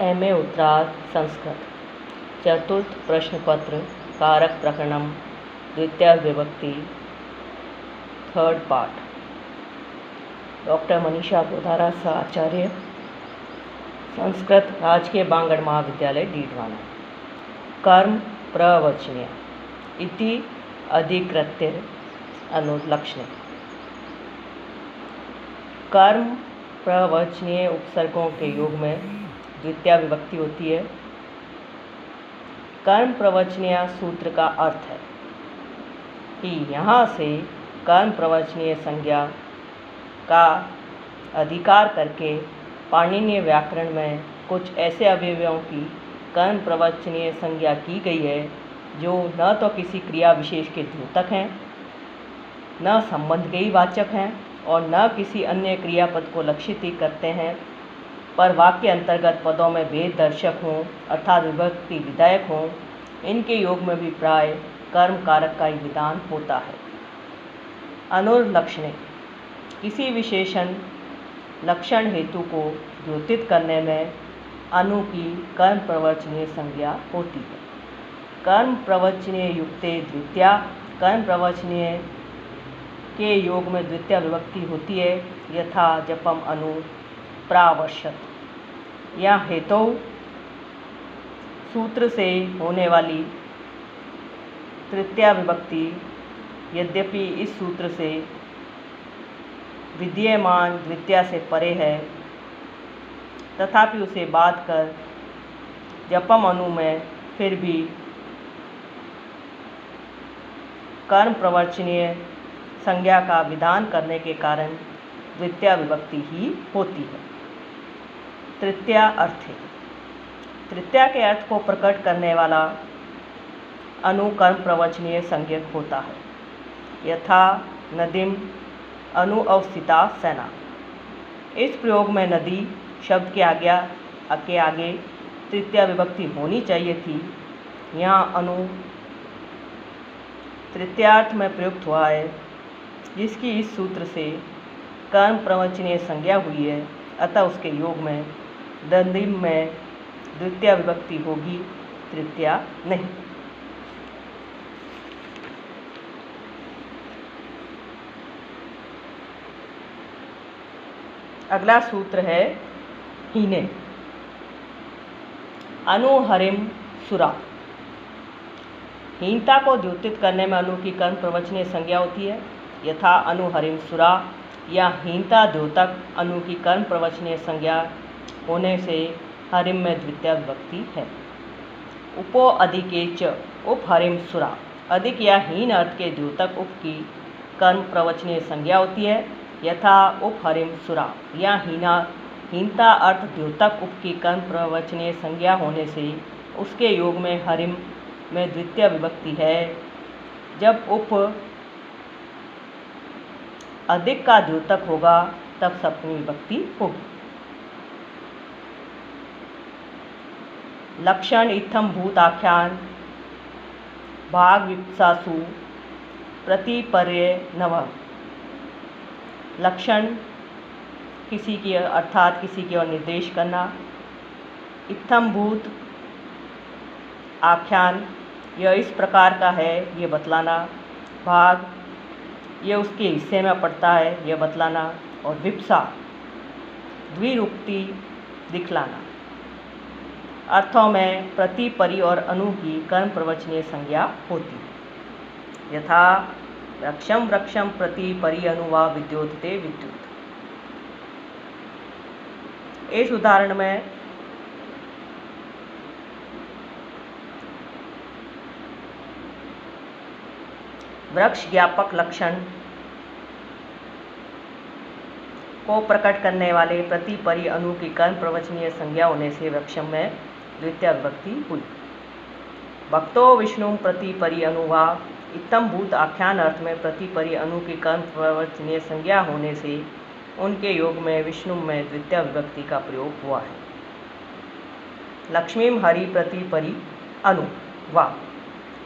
MA. उत्तरार्ध संस्कृत चतुर्थ प्रश्न पत्र कारक प्रकरणम द्वितीय विभक्ति third part. Doctor Manisha Godara आचार्य, संस्कृत राजकीय बांगड़ महाविद्यालय डीडवाना। कर्म प्रवचनीय इति अधिकृत्य अनुलक्षणे। कर्म प्रवचनीय उपसर्गों के योग में द्वितीय विभक्ति होती है। कर्म प्रवचनीय सूत्र का अर्थ है कि यहाँ से कर्म प्रवचनीय संज्ञा का अधिकार करके पाणिनीय व्याकरण में कुछ ऐसे अवयवों की कर्म प्रवचनीय संज्ञा की गई है जो न तो किसी क्रिया विशेष के द्योतक हैं, न संबंध के ही वाचक हैं और न किसी अन्य क्रियापद को लक्षित ही करते हैं, पर वाक्य अंतर्गत पदों में भेद दर्शक हों अर्थात विभक्ति विधायक हों। इनके योग में भी प्राय कर्म कारक का ही विधान होता है। अनुलक्षणे किसी विशेषण लक्षण हेतु को द्योतित करने में अनु की कर्म प्रवचनीय संज्ञा होती है। कर्म प्रवचनीय युक्ते द्वितीया, कर्म प्रवचनीय के योग में द्वितीय विभक्ति होती है। यथा जपम अनु प्रावश्यत। या हेतु सूत्र से होने वाली तृतीया विभक्ति यद्यपि इस सूत्र से विद्यमान द्वितीया से परे है, तथापि उसे बाध कर जपम अनु में फिर भी कर्म प्रवचनीय संज्ञा का विधान करने के कारण द्वितीया विभक्ति ही होती है। तृतीया अर्थ। तृतीया के अर्थ को प्रकट करने वाला अनु कर्म प्रवचनीय संज्ञक होता है। यथा नदीम अनु अवस्थिता सेना। इस प्रयोग में नदी शब्द के आगे तृतीया विभक्ति होनी चाहिए थी। यहाँ अनु तृतीयार्थ में प्रयुक्त हुआ है, जिसकी इस सूत्र से कर्म प्रवचनीय संज्ञा हुई है, अतः उसके योग में दंडिम में द्वितीया विभक्ति होगी, तृतीया नहीं। अगला सूत्र है हीने। अनु हरिम सुरा। हीनता को द्योतित करने में अनु की कर्म प्रवचनीय संज्ञा होती है। यथा अनु हरिम सुरा। या हीनता द्योतक अनु की कर्म प्रवचनीय संज्ञा होने से हरिम में द्वितीय विभक्ति है। उपो अधिके च उप हरिम सुरा। अधिक या हीन अर्थ के द्योतक उप की कर्म प्रवचनीय संज्ञा होती है। यथा उप हरिम सुरा। या हीनता अर्थ द्योतक उप की कर्म प्रवचनीय संज्ञा होने से उसके योग में हरिम में द्वितीय विभक्ति है। जब उप अधिक का द्योतक होगा तब सप्तमी विभक्ति होगी। लक्षण इत्थम भूत आख्यान भाग विप्सासु प्रतिपर्य नव। लक्षण किसी की अर्थात किसी की ओर निर्देश करना। इत्थम भूत आख्यान यह इस प्रकार का है, ये बतलाना। भाग यह उसके हिस्से में पड़ता है, यह बतलाना। और विप्सा द्विरुक्ति दिखलाना। अर्थों में प्रति परि और अनु की कर्म प्रवचनीय संज्ञा होती है। यथा वृक्षम वृक्षम प्रति परि अनु वा विद्योतते विद्युत। इस उदाहरण में वृक्ष ज्ञापक लक्षण को प्रकट करने वाले प्रति परि अनु की कर्म प्रवचनीय संज्ञा होने से वृक्षम में द्वितीय विभक्ति हुई। भक्तो विष्णु प्रति परि अनु वा इत्थम भूत आख्यान अर्थ में प्रति परि अनु की कर्म प्रवचनीय संज्ञा होने से उनके योग में विष्णु में द्वितीय विभक्ति का प्रयोग हुआ है। लक्ष्मीम हरि प्रति परि अनु वा।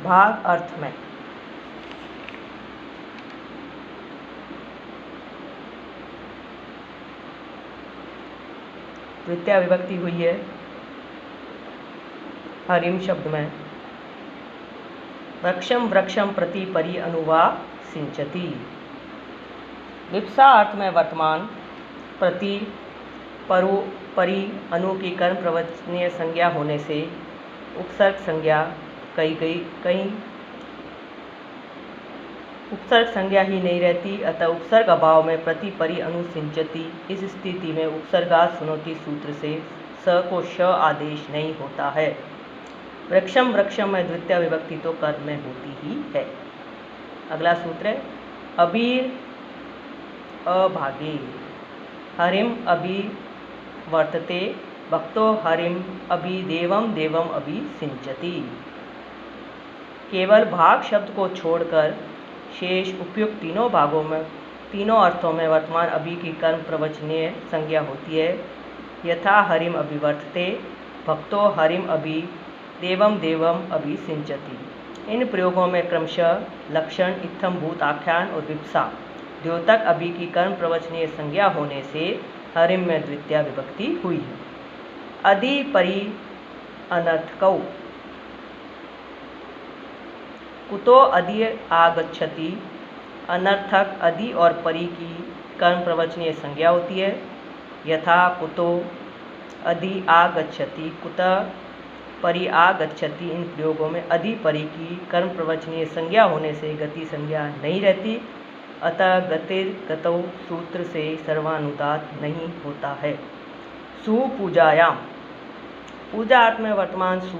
भाग अर्थ में द्वितीय विभक्ति हुई है। हरिम शब्द में वृक्षम वृक्षम प्रति परि अनुवा सिंचती। विप्सा अर्थ में वर्तमान, प्रति परु परि अनु की कर्म प्रवचनीय संज्ञा होने से उपसर्ग संज्ञा कहीं उपसर्ग संज्ञा ही नहीं रहती, अतः उपसर्ग अभाव में प्रति परि अनु सिंचती। इस स्थिति में उपसर्गात् सुनोति सूत्र से स को श आदेश नहीं होता है। वृक्षम वृक्षम में द्वितीय विभक्ति तो कर्म में होती ही है। अगला सूत्र है अबीर अभागे। हरिम अभी वर्तते भक्तो हरिम अभी देवम देवम अभी सिंचती। केवल भाग शब्द को छोड़कर शेष उपयुक्त तीनों भागों में तीनों अर्थों में वर्तमान अभी की कर्म प्रवचनीय संज्ञा होती है। यथा हरिम अभिवर्तते भक्तो हरिम अभी देवम देवम अभी सिंचती। इन प्रयोगों में क्रमशः लक्षण, इत्थम, भूत, आख्यान और विप्सा द्योतक अभी की कर्म प्रवचनीय संज्ञा होने से हरिम में द्वितीय विभक्ति हुई है। अधि परि अनर्थकौ। कुतो अधि आगच्छति। अनर्थक अधि और परि की कर्म प्रवचनीय संज्ञा होती है। यथा कुतो अधि आगच्छति, कुतः परि आगच्छति। इन प्रयोगों में अधि परि की कर्म प्रवचनीय संज्ञा होने से गति संज्ञा नहीं रहती, अतः गतिर गतौ सूत्र से सर्वानुदात नहीं होता है। सुपूजायाम। पूजा अर्थ में वर्तमान सु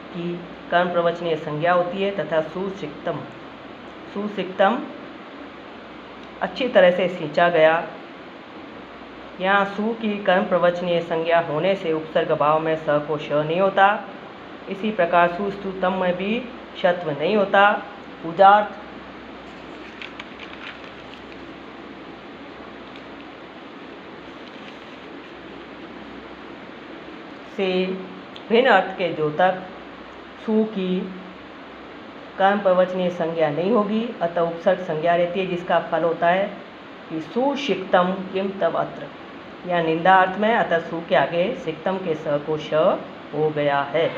की कर्म प्रवचनीय संज्ञा होती है तथा सुसिक्तम। सुसिक्तम अच्छी तरह से सींचा गया। यहाँ सु की कर्म प्रवचनीय संज्ञा होने से उपसर्ग भाव में स को श नहीं होता। इसी प्रकार सुस्तुतम में भी शत्व नहीं होता। पूजार्थ से भिन्न अर्थ के द्योतक सु की कर्म प्रवचनीय संज्ञा नहीं होगी, अतः उपसर्ग संज्ञा रहती है, जिसका फल होता है कि सुशिक्तम किम तब अत्र। या निंदा अर्थ में, अतः सु के आगे सिक्तम के स को श हो गया है।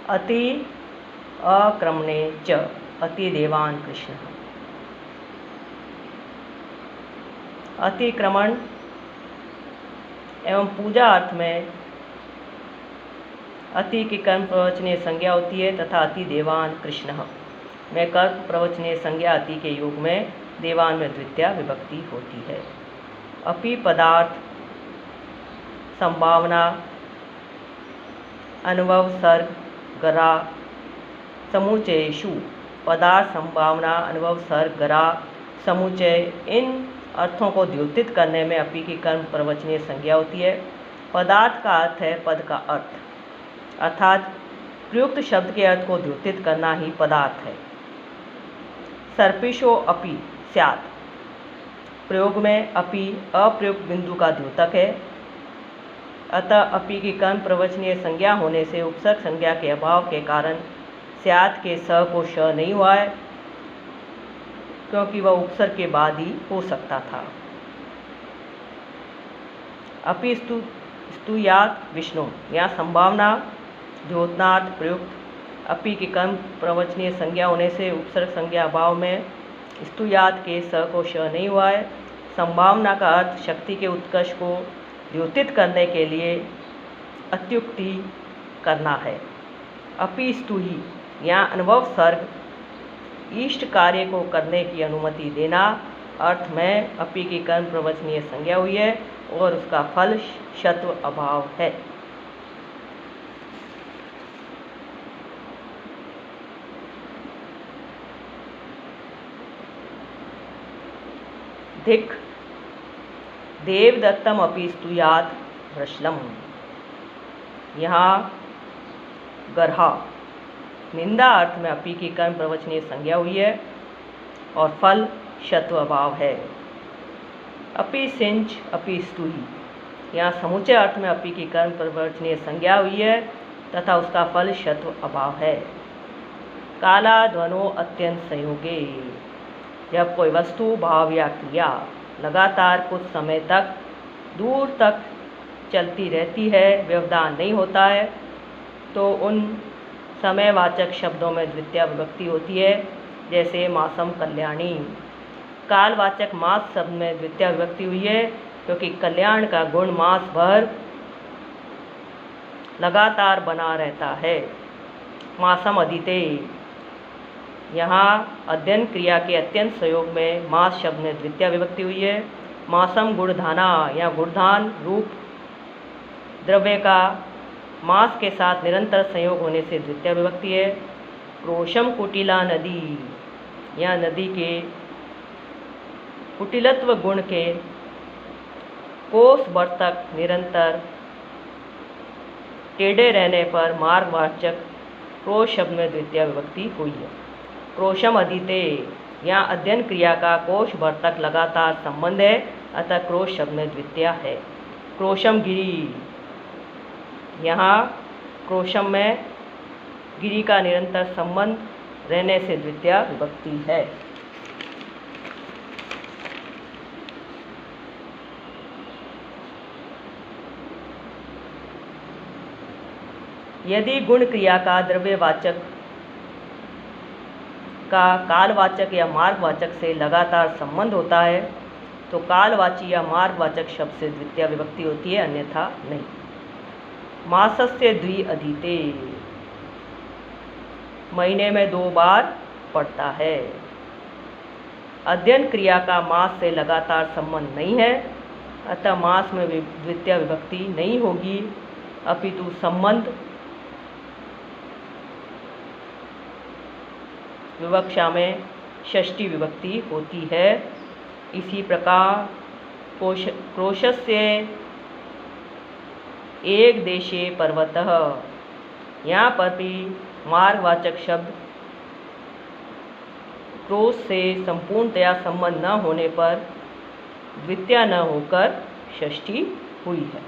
अति अक्रमणे च अति देवान कृष्ण। अतिक्रमण एवं पूजा अर्थ में अति की कर्म प्रवचनीय संज्ञा होती है तथा अति देवान कृष्ण में कर्म प्रवचनीय संज्ञा अति के योग में देवान में द्वितीय विभक्ति होती है। अपि पदार्थ संभावना अनुभव सर्ग गरा समुच्चयेषु। पदार्थ संभावना अनुभव सर्ग गरा समुच्चय इन अर्थों को द्योतित करने में अपि की कर्म प्रवचनीय संज्ञा होती है। पदार्थ का अर्थ है पद का अर्थ, अर्थात प्रयुक्त शब्द के अर्थ को द्योतित करना ही पदार्थ है। सर्पिशो अपि स्यात्। प्रयोग में अपि अप्रयुक्त बिंदु का द्योतक है, अतः अपि की कर्म प्रवचनीय संज्ञा होने से उपसर्ग संज्ञा के अभाव के कारण स्यात् के स को श नहीं हुआ है, क्योंकि वह उपसर्ग के बाद ही हो सकता था। अपि स्तुयात् विष्णु। यहाँ संभावना द्योतनार्थ प्रयुक्त अपि की कर्म प्रवचनीय संज्ञा होने से उपसर्ग संज्ञा अभाव में स्तुयात् के स को श नहीं हुआ है। संभावना का अर्थ शक्ति के उत्कर्ष को द्योतित करने के लिए अत्युक्ति करना है। अपि स्तुहि। यहाँ अनुभव सर्ग इष्ट कार्य को करने की अनुमति देना अर्थ में अपि की कर्म प्रवचनीय संज्ञा हुई है और उसका फल शत्व अभाव है। धिक् देवदत्तम अपि स्तुयात् वृषलम। यहाँ गर्हा निंदा अर्थ में अपि की कर्म प्रवचनीय संज्ञा हुई है और फल शत्व अभाव है। अपि सिंच अपि स्तुहि। यहाँ समुच्चय अर्थ में अपि की कर्म प्रवचनीय संज्ञा हुई है तथा उसका फल शत्व अभाव है। काला ध्वनो अत्यंत संयोगे। जब कोई वस्तु, भाव या क्रिया लगातार कुछ समय तक दूर तक चलती रहती है, व्यवधान नहीं होता है, तो उन समयवाचक शब्दों में द्वितीया विभक्ति होती है। जैसे मासम कल्याणी। कालवाचक मास शब्द में द्वितीया विभक्ति हुई है क्योंकि कल्याण का गुण मास भर लगातार बना रहता है। मासम अधीते। यहाँ अध्ययन क्रिया के अत्यंत संयोग में मास शब्द में द्वितीया विभक्ति हुई है। मासम गुणधाना या गुणधान रूप द्रव्य का मास के साथ निरंतर संयोग होने से द्वितीया विभक्ति है। क्रोशम कुटिला नदी या नदी के कुटिलत्व गुण के कोस वर्तक निरंतर टेढ़े रहने पर मार्गवाचक क्रोश शब्द में द्वितीया विभक्ति हुई है। क्रोशम अधीते या अध्ययन क्रिया का कोश वर्तक लगातार संबंध है, अतः क्रोश शब्द में द्वितीया है। क्रोशम गिरी। यहाँ क्रोशम में गिरी का निरंतर संबंध रहने से द्वितीया विभक्ति है। यदि गुण क्रिया का द्रव्यवाचक का कालवाचक या मार्गवाचक से लगातार संबंध होता है तो कालवाची या मार्गवाचक शब्द से द्वितीया विभक्ति होती है, अन्यथा नहीं। मासस्य द्वि अधीते। महीने में 2 बार पड़ता है। अध्ययन क्रिया का मास से लगातार संबंध नहीं है, अतः मास में द्वितीया विभक्ति नहीं होगी, अपितु संबंध विवक्षा में षष्ठी विभक्ति होती है। इसी प्रकार क्रोशस्य एक देशे पर्वतः, यहाँ पर भी मार्गवाचक शब्द क्रोश से संपूर्णतया संबंध न होने पर द्वितीया न होकर षष्ठी हुई है।